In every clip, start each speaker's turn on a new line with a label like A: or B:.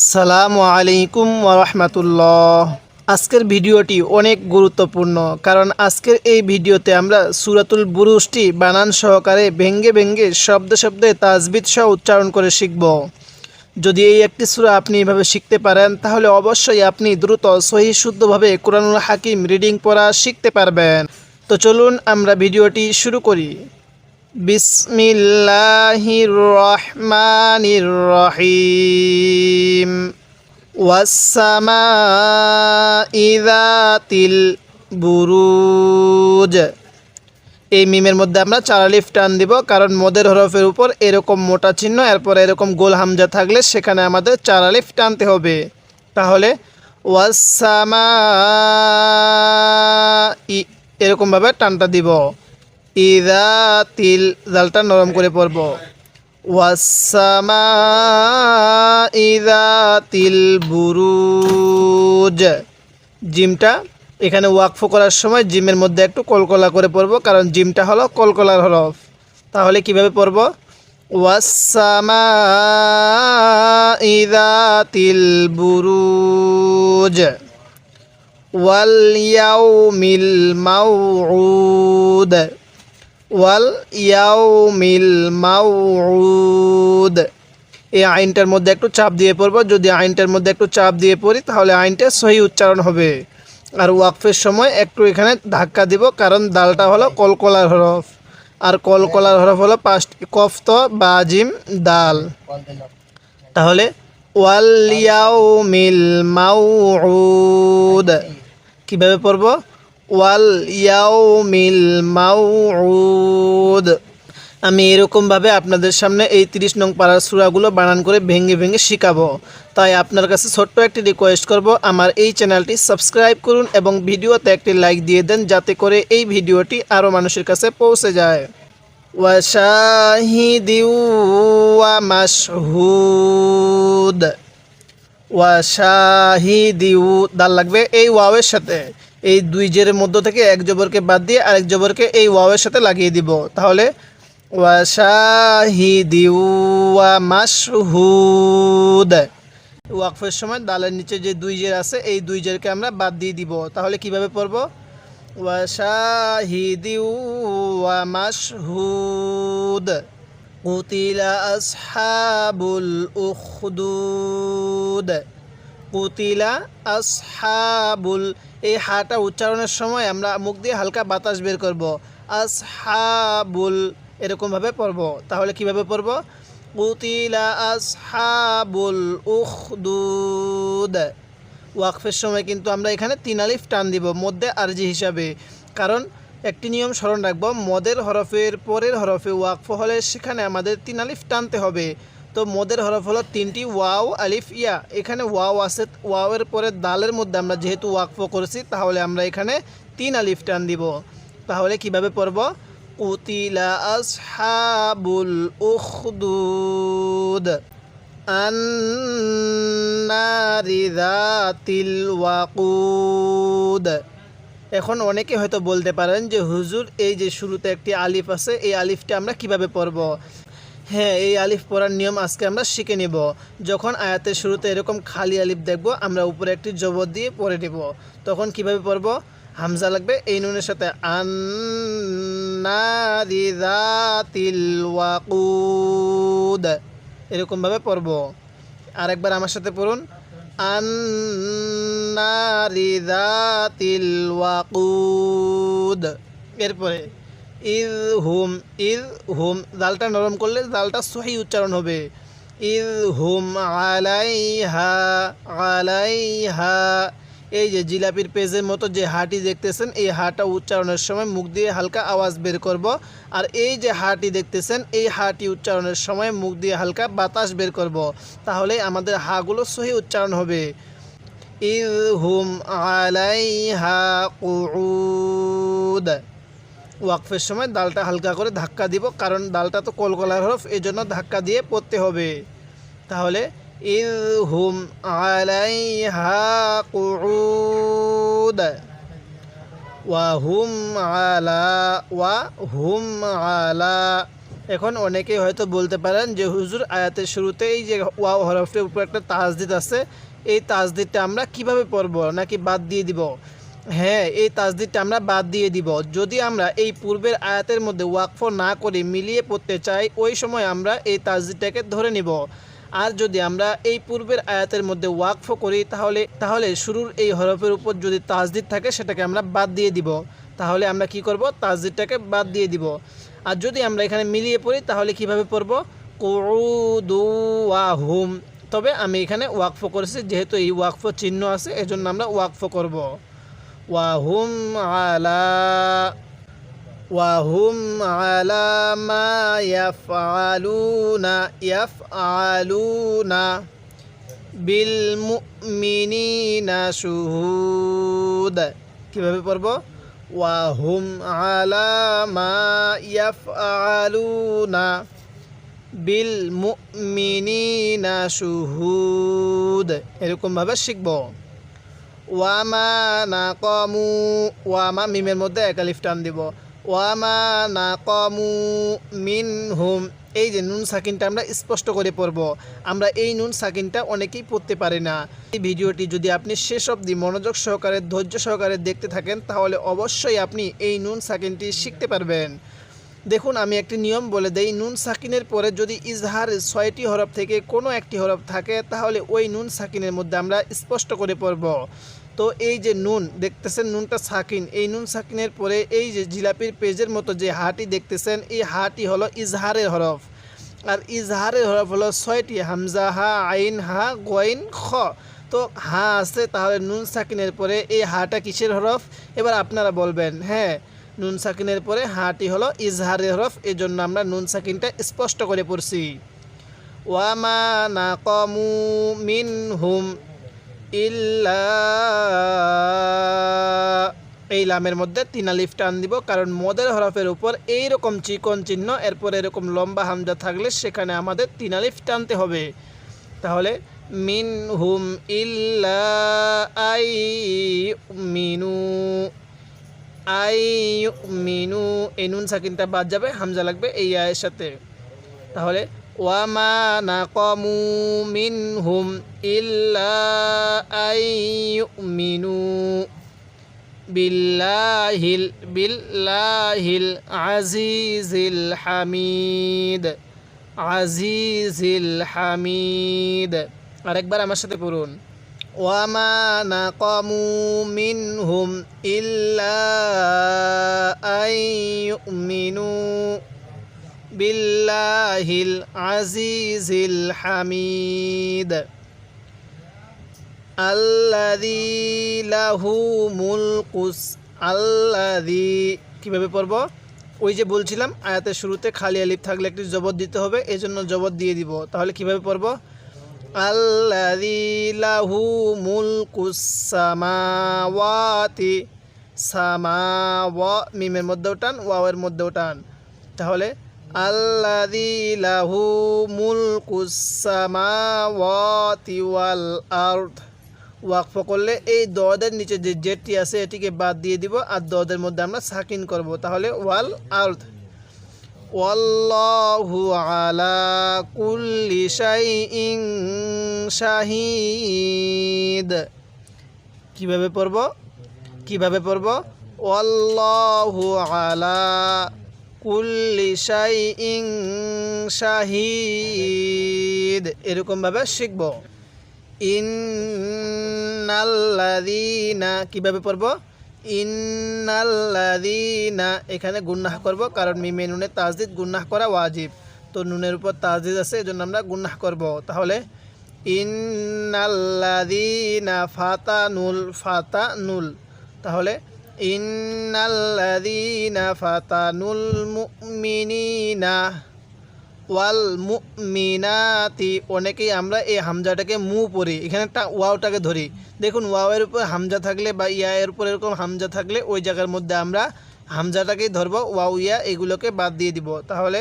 A: আসসালামু আলাইকুম ওয়া রাহমাতুল্লাহ। আজকের ভিডিওটি অনেক গুরুত্বপূর্ণ, কারণ আজকের এই ভিডিওতে আমরা সূরাতুল বুরুজটি বানান সহকারে ভেঙ্গে ভেঙ্গে শব্দে শব্দে তাজবিদ সহ উচ্চারণ করে শিখব। যদি এই একটি সূরা আপনি এভাবে শিখতে পারেন, তাহলে অবশ্যই আপনি দ্রুত সহিহ শুদ্ধভাবে কুরআনুল হাকিম রিডিং পড়া শিখতে পারবেন। তো চলুন আমরা ভিডিওটি শুরু করি। বিসমিল্লাহির রহমানির রহিম। ওয়াসসামাই যাতিল বুরুজ। এই মিমের মধ্যে আমরা 4 আলিফ টান দিব, কারণ মদের হরফের উপর এরকম মোটা চিহ্ন, এরপর এরকম গোল হামজা থাকলে সেখানে আমাদের 4 আলিফ টানতে হবে। তাহলে ওয়াসসামাই এরকমভাবে টানটা দিব। ইযাতিল জালটা নরম করে পড়ব। ওয়াসসামাই যাতিল বুরুজ। জিমটা এখানে ওয়াকফ করার সময় জিমের মধ্যে একটু কলকলা করে পড়ব, কারণ জিমটা হলো কলকলার হরফ। তাহলে কিভাবে পড়ব? ওয়াসসামাই যাতিল বুরুজ ওয়াল ইয়াউমিল মাউউদ। ওয়াল ইয়াউমিল মাউউদ। এই আইনটার মধ্যে একটু চাপ দিয়ে পড়ব। যদি আইনটার মধ্যে একটু চাপ দিয়ে পড়ি, তাহলে আইনটা সহি উচ্চারণ হবে। আর ওয়াকফের সময় একটু এখানে ধাক্কা দিব, কারণ দালটা হলো কলকলার হরফ, আর কলকলার হরফ হলো 5টি, কফ, ত, বা, জিম, দাল। তাহলে ওয়াল ইয়াউমিল মাউউদ কিভাবে পড়ব? ওয়াল ইয়াউমিল মাউউদ। আমি এরকমভাবে আপনাদের সামনে এই 30 নং পারার সূরাগুলো বানান করে ভেঙে ভেঙে শিখাবো। তাই আপনার কাছে ছোট্ট একটি রিকোয়েস্ট করব, আমার এই চ্যানেলটি সাবস্ক্রাইব করুন এবং ভিডিওতে একটি লাইক দিয়ে দেন, যাতে করে এই ভিডিওটি আরও মানুষের কাছে পৌঁছে যায়। ওয়া শাহিদিউ ওয়া মাশহুদ। ওয়া শাহিদিউ দাল লাগবে এই ওয়াওয়ের সাথে। এই দুই জেরের মধ্য থেকে এক জবরকে বাদ দিয়ে আরেক জবরকে এই ওয়াওয়ের সাথে লাগিয়ে দিব। তাহলে ওয়া শাহিদিউ ওয়া মাশহুদ। ওয়াকফের সময় দালের নিচে যে দুই জের আছে, এই দুই জেরকে আমরা বাদ দিয়ে দিব। তাহলে কিভাবে পড়ব? ওয়া শাহিদিউ ওয়া মাশহুদ। কুতিলা আসহাবুল উখদুদ। কুতিলা আসহাবুল, এই হাটা উচ্চারণের সময় আমরা মুখ দিয়ে হালকা বাতাস বের করব। আসহাবুল এরকমভাবে পড়ব। তাহলে কিভাবে পড়ব? কুতিলা আসহাবুল উখদুদ। ওয়াকফের সময় কিন্তু আমরা এখানে 3 আলিফ টান দিব মধ্যে আরজি হিসাবে, কারণ একটি নিয়ম স্মরণ রাখব, মদের হরফের পরের হরফে ওয়াকফ হলে সেখানে আমাদের 3 আলিফ টানতে হবে। তো মদের হরফ হলো 3টি, ওয়াও, আলিফ, ইয়া। এখানে ওয়াও আছে, ওয়াওয়ের পরে দালের মধ্যে আমরা যেহেতু ওয়াকফ করেছি, তাহলে আমরা এখানে 3 আলিফ টান দিব। তাহলে কিভাবে পড়ব? কুতিলা আসহাবুল উখদুদ আন্নারি যাতিল ওয়াকুদ। এখন অনেকে হয়তো বলতে পারেন যে হুজুর, এই যে শুরুতে একটি আলিফ আছে, এই আলিফটা আমরা কিভাবে পড়ব? হ্যাঁ, এই আলিফ পড়ার নিয়ম আজকে আমরা শিখে নেব। যখন আয়াতের শুরুতে এরকম খালি আলিফ দেখব, আমরা উপরে একটি জবর দিয়ে পড়ে নেব। তখন কিভাবে পড়ব? হামজা লাগবে এই নুনের সাথে, আন্নারি যাতিল ওয়াকুদ এরকমভাবে পড়ব। আরেকবার আমার সাথে পড়ুন, আন্নারি যাতিল ওয়াকুদ। এরপরে ইজ হুম জালটা নরম করলে জালটা সহি উচ্চারণ হবে। ইজ হুম আলাইহা আলাইহা। এই যে জিলাপির পেজের মতো যে হাটি দেখতেছেন, এই হাটা উচ্চারণের সময় মুখ দিয়ে হালকা আওয়াজ বের করব। আর এই যে হাটি দেখতেছেন, এই হাটি উচ্চারণের সময় মুখ দিয়ে হালকা বাতাস বের করব। তাহলে আমাদের হাগুলো সহি উচ্চারণ হবে। ইজ হুম আলাইহা কুউদ। ওয়াকফের সময় দালটা হালকা করে ধাক্কা দিব, কারণ দালটা তো কলকলার হরফ, এই জন্য ধাক্কা দিয়ে পড়তে হবে। তাহলে ইজ হুম আলাইহা কুউদ ওয়া হুম আলা এখন অনেকেই হয়তো বলতে পারেন যে হুজুর আয়াতের শুরুতে এই যে ওয়াও হরফের উপর একটা তাসদিদ আছে, এই তাসদিদটা আমরা কিভাবে পড়ব নাকি বাদ দিয়ে দিব? হ্যাঁ, এই তাসদিদটা আমরা বাদ দিয়ে দিব। যদি আমরা এই পূর্বের আয়াতের মধ্যে ওয়াকফ না করে মিলিয়ে পড়তে চাই, ওই সময় আমরা এই তাসদিদটাকে ধরে নিব। আর যদি আমরা এই পূর্বের আয়াতের মধ্যে ওয়াকফ করি তাহলে শুরুর এই হরফের উপর যদি তাসদিদ থাকে সেটাকে আমরা বাদ দিয়ে দিব। তাহলে আমরা কি করব? তাসদিদটাকে বাদ দিয়ে দিব। আর যদি আমরা এখানে মিলিয়ে পড়ি তাহলে কিভাবে পড়ব? কুউদু ওয়া হুম। তবে আমি এখানে ওয়াকফ করেছি, যেহেতু এই ওয়াকফ চিহ্ন আছে এজন্য আমরা ওয়াকফ করব। ওয়াহুম আলা ওয়াহুম আলা মা ইয়াফআলুনা বিল মুমিনিনা শুহুদ। কিভাবে পড়ব? ওয়াহুম আলা মা ইয়াফআলুনা বিল মুমিনিনা শুহুদ, এরকমভাবে শিখব। ওয়ামা নাকামু, ওয়ামা মিমের মধ্যে এক আলিফ টান দিব। ওয়ামা নাকামু মিনহুম, এই যে নুন সাকিনটা আমরা স্পষ্ট করে পড়ব। আমরা এই নুন সাকিনটা অনেকেই পড়তে পারি না। এই ভিডিওটি যদি আপনি শেষ অবধি মনোযোগ সহকারে ধৈর্য সহকারে দেখতে থাকেন তাহলে অবশ্যই আপনি এই নুন সাকিনটি শিখতে পারবেন। দেখুন, আমি একটি নিয়ম বলে দেই। নুন সাকিনের পরে যদি ইজহার 6টি হরফ থেকে কোনো একটি হরফ থাকে তাহলে ওই নুন সাকিনের মধ্যে আমরা স্পষ্ট করে পড়ব। তো এই যে নুন দেখতেছেন, নুনটা সাকিন, এই নুন সাকিনের পরে এই যে জিলাপির পেজের মতো যে হাটি দেখতেছেন, এই হাটি হলো ইজহারের হরফ। আর ইজহারের হরফ হলো 6টি, হামজা, হা, আইন, হা, গইন, খ। তো হা আছে, তাহলে নুন সাকিনের পরে এই হাটা কিসের হরফ? এবার আপনারা বলবেন। হ্যাঁ, নুন সাকিনের পরে হাটি হলো ইজহারের হরফ, এজন্য আমরা নুন সাকিনটা স্পষ্ট করে পড়ছি। ওয়ামা নাকামু মিনহুম ইল্লা, এই লামের মধ্যে 3 আলিফ টান দিব, কারণ মদের হরফের উপর এইরকম চিকন চিহ্ন এরপর এরকম লম্বা হামজা থাকলে সেখানে আমাদের 3 আলিফ টানতে হবে। তাহলে মিনহুম ইল্লা আইমিনু, আইমিনু, এই নুন সাকিনটা বাদ যাবে, হামজা লাগবে এই আয়ের সাথে। তাহলে ওয়ামা নাকামু মিনহুম ইল্লা আইমিনু বিল্লাহিল আজিজিল হামিদ, আজিজিল হামিদ। আরেকবার আমার সাথে পড়ুন। ওয়ামা নাকামু মিনহুম ইল্লা আইয়ুমিনু বিল্লাহিল আজিজিল হামিদ আল্লাযী লাহু মুলকুস, আল্লাযী কিভাবে পড়ব? ওই যে বলছিলাম আয়াতের শুরুতে খালি আলিফ থাকলে একটি জবর দিতে হবে, এজন্য জবর দিয়ে দিব। তাহলে কিভাবে পড়ব? আল্লাযী লাহু মুলকুস সামাওয়াতি, সামাওয়া মিমের মধ্যে টান, ওয়াওয়ের মধ্যে টান। তাহলে আল্লাযী লাহু মুলকুস সামাওয়াতি ওয়াল আরদ, ওয়াকফ করলে এই দদের নিচে যে জেটটি আছে এটিকে বাদ দিয়ে দিব আর দদের মধ্যে আমরা সাকিন করব। তাহলে ওয়াল আরদ। ওয়াল্লাহু আলা কুল্লি শাইইন শাহিদ, কিভাবে পড়ব? ওয়াল্লাহু আলা কুল্লি শাইইন শাহিদ, এরকমভাবে শিখব। ইন্নাল্লাযীনা, কিভাবে পড়ব? ইন্নাল্লাযীনা, এখানে গুন্নাহ করব, কারণ মিমে নুনে তাজদিদ গুন্নাহ করা ওয়াজিব। তো নুনের উপর তাজদিদ আছে এজন্য আমরা গুন্নাহ করব। তাহলে ইন্নাল্লাযীনা ফাতানুল, তাহলে ইন্নাল্লাযীনা ফাতানুল মুমিনিনা ওয়াল মুমিনাতি, অনেকেই আমরা এই হামজাটাকে মু পড়ি, এখানে একটা ওয়াওটাকে ধরি। দেখুন, ওয়াওয়ের উপর হামজা থাকলে বা ইয়ার উপর এরকম হামজা থাকলে ওই জায়গার মধ্যে আমরা হামজাটাকেই ধরব, ওয়াও ইয়া এগুলোকে বাদ দিয়ে দিব। তাহলে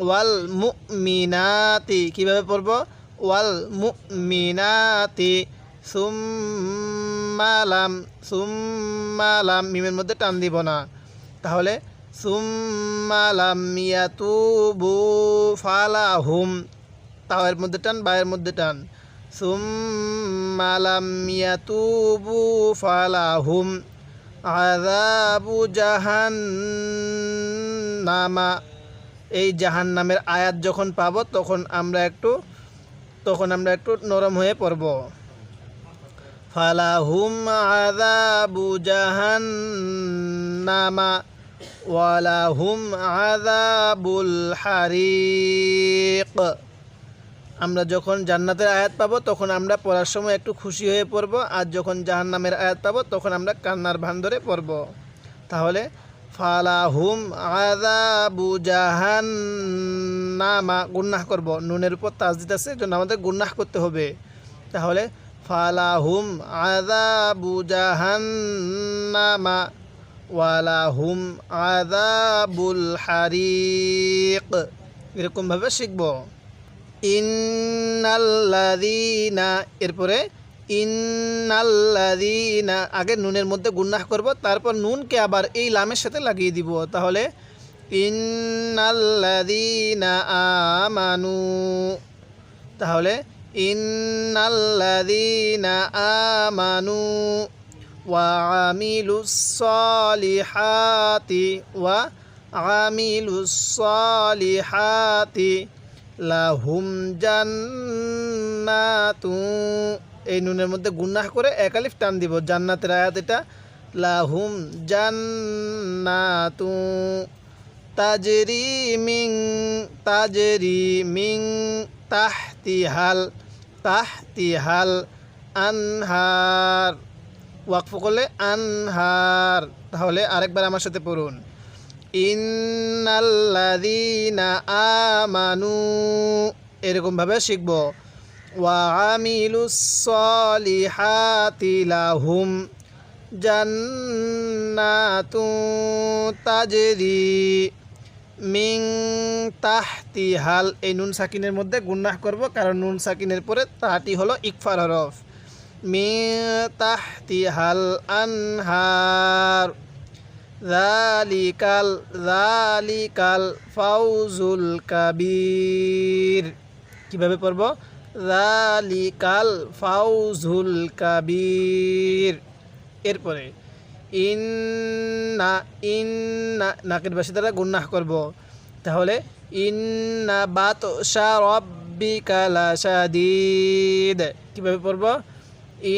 A: ওয়াল মুমিনাতি, কিভাবে পড়ব? ওয়াল মুমিনাতি সুম্মা লাম, মিমের মধ্যে টান দিব না। তাহলে সুম্মা লাম ইয়াতুবু ফালাহুম, তাওয়ের মধ্যে টান, বায়ের মধ্যে টান, সুম্মা লাম ইয়াতুবু ফালাহুম আযাবু জাহান্নামা। এই জাহান্নামের আয়াত যখন পাবো তখন আমরা একটু নরম হয়ে পড়ব। ফালাহুম আযাবু জাহান্নামা ওয়ালাহুম আযাবুল হারিক। আমরা যখন জান্নাতের আয়াত পাবো তখন আমরা পড়ার সময় একটু খুশি হয়ে পড়ব, আর যখন জাহান্নামের আয়াত পাবো তখন আমরা কান্নার ভান ধরে পড়ব। তাহলে ফালাহুম আযাবু জাহান্নামা, গুন্নাহ করব, নুনের উপর তাসদিদ আছে জন্য আমাদের গুন্নাহ করতে হবে। তাহলে ফালাহুম আযাবু জাহান্নামা ওয়ালাহুম আযাবুল হারিক। এরকমভাবে শিখব। ইন্নাল্লাযীনা, এরপরে ইন্নাল্লাযীনা, আগে নুনের মধ্যে গুন্নাহ করব, তারপর নুনকে আবার এই লামের সাথে লাগিয়ে দিব। তাহলে ইন্নাল্লাযীনা আমানু, তাহলে ইন্নাল্লাযীনা আমানু ওয়া আমিলুস সালিহাতি লাহুম জান্নাতু, এই নুনের মধ্যে গুন্নাহ করে এক আলিফ টান দিব, জান্নাতের আয়াত এটা, লাহুম জান্নাতু তাজরি মিন তাহতিহাল আনহার, ওয়াকফ করলে আনহার। তাহলে আরেকবার আমার সাথে পড়ুন, ইন্নাল্লাযীনা আমানু, এরকমভাবে শিখব। ওয়া আমিলুস সালিহাতি লাহুম জান্নাতু তাজরি মিন তাহতিহাল, এই নুন সাকিনের মধ্যে গুন্নাহ করব, কারণ নুন সাকিনের পরে তাটি হলো ইকফার হরফ। মিন তাহতিহাল আনহার যালিকাল ফাউজুল কাবীর। কিভাবে পড়ব? যালিকাল ফাউজুল কাবীর। এরপরে ইন্না নাকের বাসি দ্বারা গুন্নাহ করব। তাহলে ইন্না বাতশা রাব্বিকা লাশাদীদ। কিভাবে পড়ব?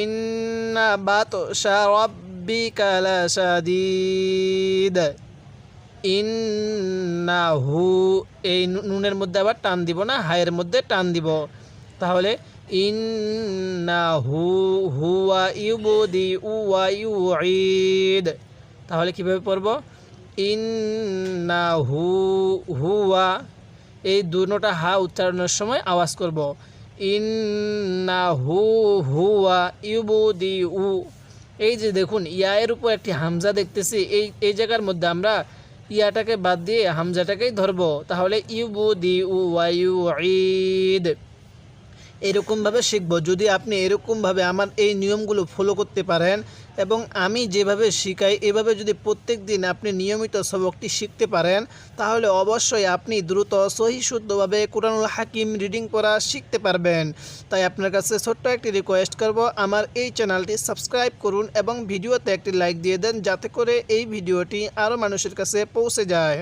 A: ইন্না বাতশা রাব্বিকা লাশাদীদ। ইন্নাহু, এই নুনের মধ্যে আবার টান দিব না, হায়ের মধ্যে টান দিব। তাহলে ইন্নাহু হুয়া ইউবদিউ ওয়া ইউঈদ। তাহলে কিভাবে পড়ব? ইন্নাহু হুয়া, এই দুটোটা হা উচ্চারণের সময় আওয়াজ করব। ইন্নাহু হুয়া ইউবদিউ, এই যে দেখুন ইয়ায়ের উপর একটি হামজা দেখতেছি, এই জায়গার মধ্যে আমরা ইয়াটাকে বাদ দিয়ে হামজাটাকেই ধরব। তাহলে ইউবদিউ ওয়া ইউঈদ। এরকমভাবে শিখব। যদি আপনি এরকমভাবে আমার এই নিয়মগুলো ফলো করতে পারেন এবং আমি যেভাবে শিখাই এভাবে যদি প্রত্যেক দিন আপনি নিয়মিত সবকটি শিখতে পারেন, তাহলে অবশ্যই আপনি দ্রুত সহি শুদ্ধভাবে কুরআনুল হাকিম রিডিং করা শিখতে পারবেন। তাই আপনার কাছে ছোট্ট একটি রিকোয়েস্ট করব, আমার এই চ্যানেলটি সাবস্ক্রাইব করুন এবং ভিডিওতে একটি লাইক দিয়ে দেন, যাতে করে এই ভিডিওটি আরও মানুষের কাছে পৌঁছে যায়।